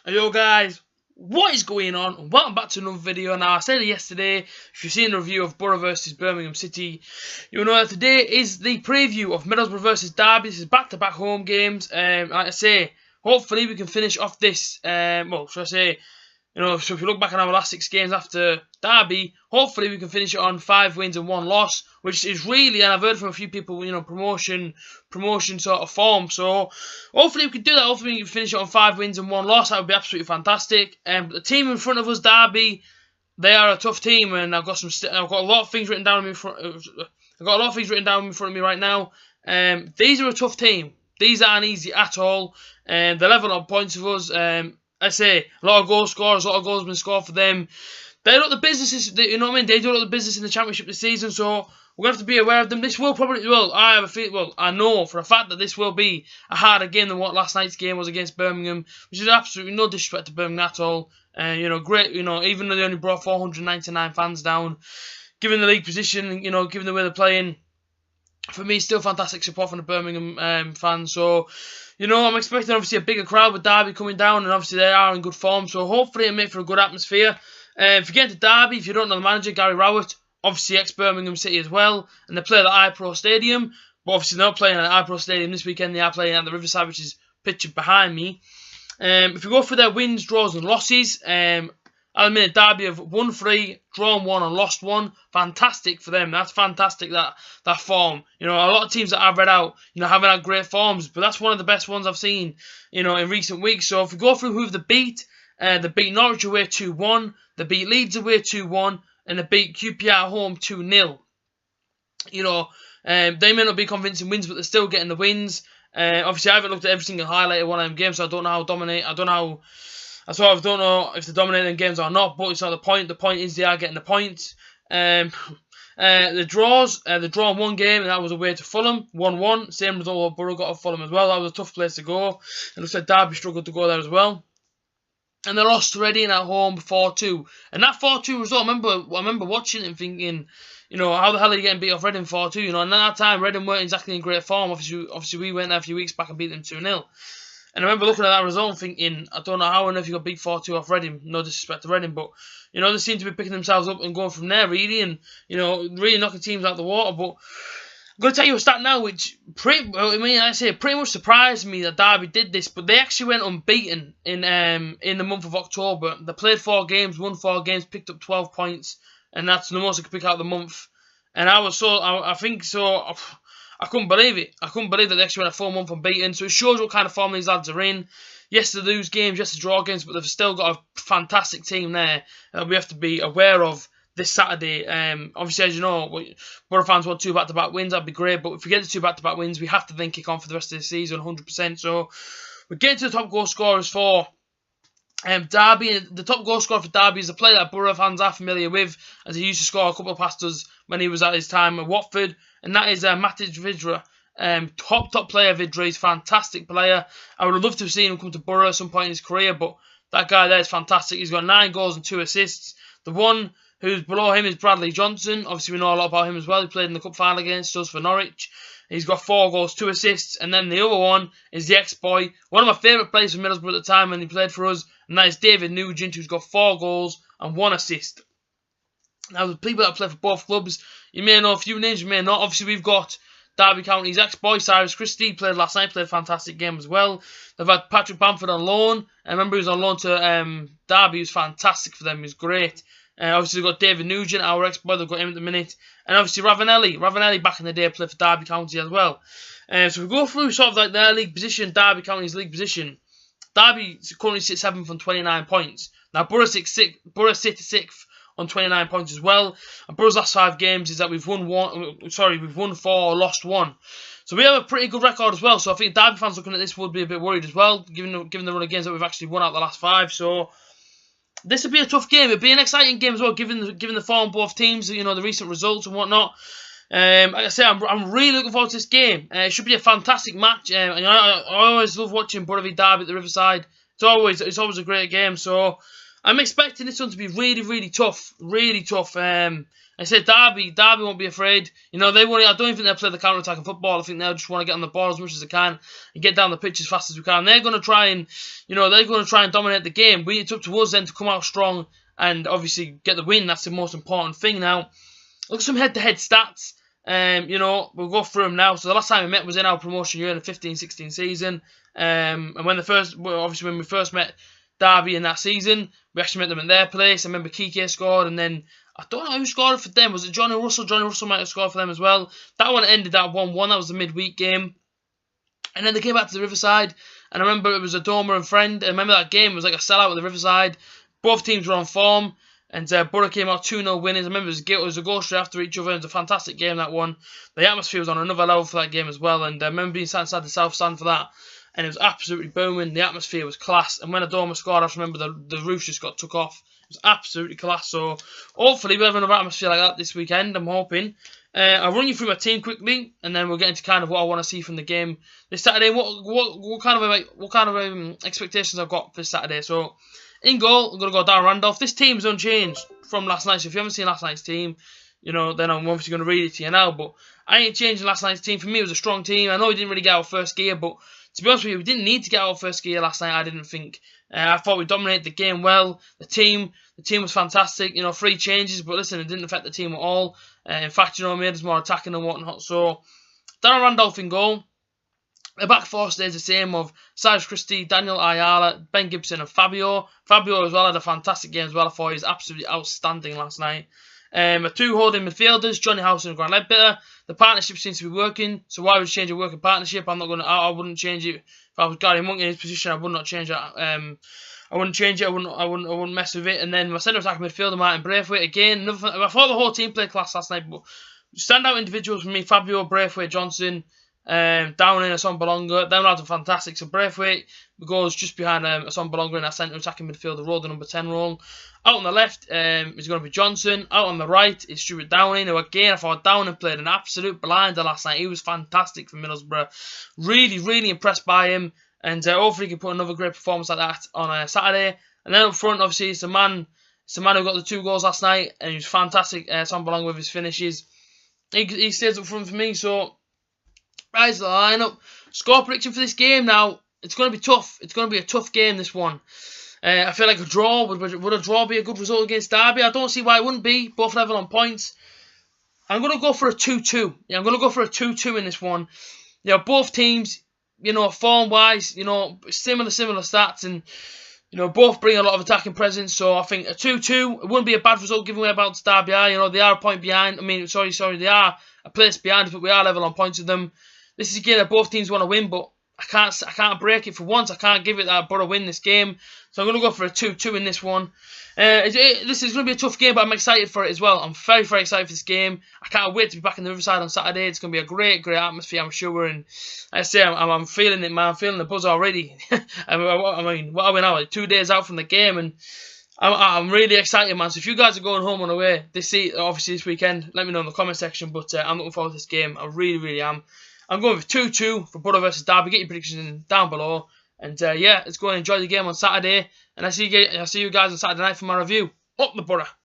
Yo guys, what is going on? Welcome back to another video. Now I said it yesterday, if you've seen the review of Boro versus Birmingham City, you'll know that today is the preview of Middlesbrough versus Derby. This is back-to-back home games. Like I say, hopefully we can finish off this, well, should I say, so if you look back on our last 6 games after Derby, hopefully we can finish it on 5 wins and 1 loss, which is really, and I've heard from a few people, promotion sort of form. So hopefully we can do that. Hopefully we can finish it on 5 wins and 1 loss. That would be absolutely fantastic. But the team in front of us, Derby, they are a tough team, and I've got a lot of things written down in front. I've got a lot of things written down in front of me right now. These are a tough team. These aren't easy at all. They're level on points of us. I say a lot of goal scorers, a lot of goals have been scored for them. They look the businesses, you know what I mean? They do look the business in the Championship this season, so we're going to have to be aware of them. This will probably, I know for a fact that this will be a harder game than what last night's game was against Birmingham, which is absolutely no disrespect to Birmingham at all. Great, even though they only brought 499 fans down, given the league position, given the way they're playing, for me, still fantastic support from the Birmingham fans. So, I'm expecting obviously a bigger crowd with Derby coming down, and obviously they are in good form. So hopefully it'll make for a good atmosphere. If you get into Derby, if you don't know the manager, Gary Rowett, obviously ex-Birmingham City as well, and they play at the iPro Stadium. But obviously they're not playing at the iPro Stadium this weekend. They are playing at the Riverside, which is pictured behind me. If we go for their wins, draws and losses, I'll admit Derby have won 3, drawn 1 and lost 1. Fantastic for them. That's fantastic, that form. A lot of teams that I've read out, haven't had great forms, but that's one of the best ones I've seen, in recent weeks. So if we go through who they beat Norwich away 2-1, they beat Leeds away 2-1, and they beat QPR at home 2-0. They may not be convincing wins, but they're still getting the wins. Obviously I haven't looked at every single highlight of one of them games, so I don't know how dominate. I don't know if they're dominating games or not, but it's not the point. The point is they are getting the points. The draws, they drawn 1 game, and that was away to Fulham, 1-1. Same result what Boro got at Fulham as well. That was a tough place to go. It looks like Derby struggled to go there as well. And they lost to Reading at home 4-2. And that 4-2 result, I remember watching it and thinking, how the hell are you getting beat off Reading 4-2? And at that time, Reading weren't exactly in great form. Obviously we went there a few weeks back and beat them 2-0. And I remember looking at that result and thinking, I don't know how on earth you got beat 4-2 off Reading. No disrespect to Reading, but, they seem to be picking themselves up and going from there, really. And, really knocking teams out of the water. But I'm going to tell you a stat now, which, pretty much surprised me that Derby did this. But they actually went unbeaten in the month of October. They played 4 games, won 4 games, picked up 12 points. And that's the most I could pick out of the month. And I couldn't believe it. I couldn't believe that they actually went a full month unbeaten. So it shows what kind of form these lads are in. Yes, they lose games, yes, they draw games, but they've still got a fantastic team there that we have to be aware of this Saturday. Obviously, as you know, Boro fans want 2 back-to-back wins. That'd be great. But if we get the 2 back-to-back wins, we have to then kick on for the rest of the season 100%. So we're getting to the top goal scorers for Derby. The top goal scorer for Derby is a player that Boro fans are familiar with, as he used to score a couple of past us when he was at his time at Watford, and that is Matic Vidra. Top player Vidra. He's a fantastic player. I would have loved to have seen him come to Boro at some point in his career, but that guy there is fantastic. He's got 9 goals and 2 assists. The one who's below him is Bradley Johnson. Obviously we know a lot about him as well. He played in the cup final against us for Norwich. He's got 4 goals, 2 assists, and then the other one is the ex-boy, one of my favourite players from Middlesbrough at the time when he played for us, and that is David Nugent, who's got 4 goals and 1 assist. Now, the people that play for both clubs, you may know a few names, you may not. Obviously, we've got Derby County's ex-boy, Cyrus Christie, played last night, played a fantastic game as well. They've had Patrick Bamford on loan. I remember he was on loan to Derby. He was fantastic for them. He was great. Obviously, they've got David Nugent, our ex-boy. They've got him at the minute. And obviously, Ravanelli. Ravanelli, back in the day, played for Derby County as well. So we go through sort of like their league position, Derby County's league position. Derby currently sits 7th on 29 points. Now, Boro sit 6th on 29 points as well. And Boro's last 5 games is that we've won 4, lost 1. So we have a pretty good record as well. So I think Derby fans looking at this would be a bit worried as well, given the run of games that we've actually won out the last 5. So this would be a tough game. It'd be an exciting game as well, given the form of both teams, the recent results and whatnot. Like I say, I'm really looking forward to this game. It should be a fantastic match. I always love watching Boro v Derby at the Riverside. It's always a great game. So I'm expecting this one to be really, really tough. Really tough. I said Derby won't be afraid. You know, they won't. I don't even think they'll play the counter-attacking football. I think they'll just want to get on the ball as much as they can and get down the pitch as fast as we can. They're going to try and, you know, they're going to try and dominate the game. But it's up to us then to come out strong and obviously get the win. That's the most important thing now. Look at some head-to-head stats. You know, we'll go through them now. So the last time we met was in our promotion year in the 15-16 season. And when we first met Derby in that season, we actually met them in their place. I remember Kike scored, and then I don't know who scored for them. Was it Johnny Russell? Johnny Russell might have scored for them as well. That one ended at 1-1. That was the midweek game. And then they came back to the Riverside, and I remember it was a Dormer and Friend. I remember that game. It was like a sellout at the Riverside. Both teams were on form, and Boro came out 2-0 winners. I remember it was a goal straight after each other. It was a fantastic game, that one. The atmosphere was on another level for that game as well, and I remember being sat inside the South Stand for that. And it was absolutely booming. The atmosphere was class. And when Adoma scored, I just remember the roof just got took off. It was absolutely class. So hopefully we'll have another atmosphere like that this weekend. I'm hoping. I'll run you through my team quickly, and then we'll get into kind of what I want to see from the game this Saturday. What kind of expectations I've got for this Saturday. So in goal, I'm gonna go Darren Randolph. This team's unchanged from last night. So if you haven't seen last night's team, you know, then I'm obviously gonna read it to you now. But I ain't changing last night's team. For me, it was a strong team. I know we didn't really get out of first gear, but to be honest with you, we didn't need to get out of first gear last night, I didn't think. I thought we dominated the game well. The team was fantastic. You know, 3 changes, but listen, it didn't affect the team at all. In fact, you know, it made us more attacking and whatnot. So, Darren Randolph in goal. The back four stays the same of Cyrus Christie, Daniel Ayala, Ben Gibson and Fabio. Fabio as well had a fantastic game as well. I thought he was absolutely outstanding last night. 2 holding midfielders, Johnny House and Grant Ledbetter. The partnership seems to be working, so why would you change a working partnership? I wouldn't change it. If I was Gary Monk in his position, I would not change that. I wouldn't change it. I wouldn't mess with it. And then my centre attacking midfielder, Martin Braithwaite again. I thought the whole team played class last night, but standout individuals for me: Fabio, Braithwaite, Johnson, Downing, Ason Bolonga. Them lads are fantastic. So Braithwaite goes just behind Ason Bolonga in that centre attacking midfielder role, the number 10 role. Out on the left is going to be Johnson. Out on the right is Stuart Downing, who again, I thought Downing played an absolute blinder last night. He was fantastic for Middlesbrough. Really, really impressed by him. And hopefully he can put another great performance like that on Saturday. And then up front, obviously, it's the man who got the 2 goals last night. And he was fantastic, Sam Belong with his finishes. He stays up front for me. So, rise the lineup. Score prediction for this game now. It's going to be tough. It's going to be a tough game, this one. I feel like a draw. Would a draw be a good result against Derby? I don't see why it wouldn't be. Both level on points. I'm going to go for a 2-2. Yeah, I'm going to go for a 2-2 in this one. You know, both teams, you know, form-wise, you know, similar stats, and, you know, both bring a lot of attacking presence. So I think a 2-2, it wouldn't be a bad result given way about Derby are. You know, they are a point behind. I mean, sorry, they are a place behind, but we are level on points with them. This is a game that both teams want to win, but I can't break it for once. I can't give it that Boro win this game. So I'm going to go for a 2-2 in this one. This is going to be a tough game, but I'm excited for it as well. I'm very, very excited for this game. I can't wait to be back in the Riverside on Saturday. It's going to be a great, great atmosphere, I'm sure. And I say, I'm feeling it, man. I'm feeling the buzz already. I mean, what are we now? Like 2 days out from the game, and I'm really excited, man. So if you guys are going home on the way, obviously this weekend, let me know in the comment section. But I'm looking forward to this game. I really, really am. I'm going with 2-2 for Boro versus Derby. Get your predictions down below. And yeah, let's go and enjoy the game on Saturday. And I see you guys on Saturday night for my review. Up the Boro.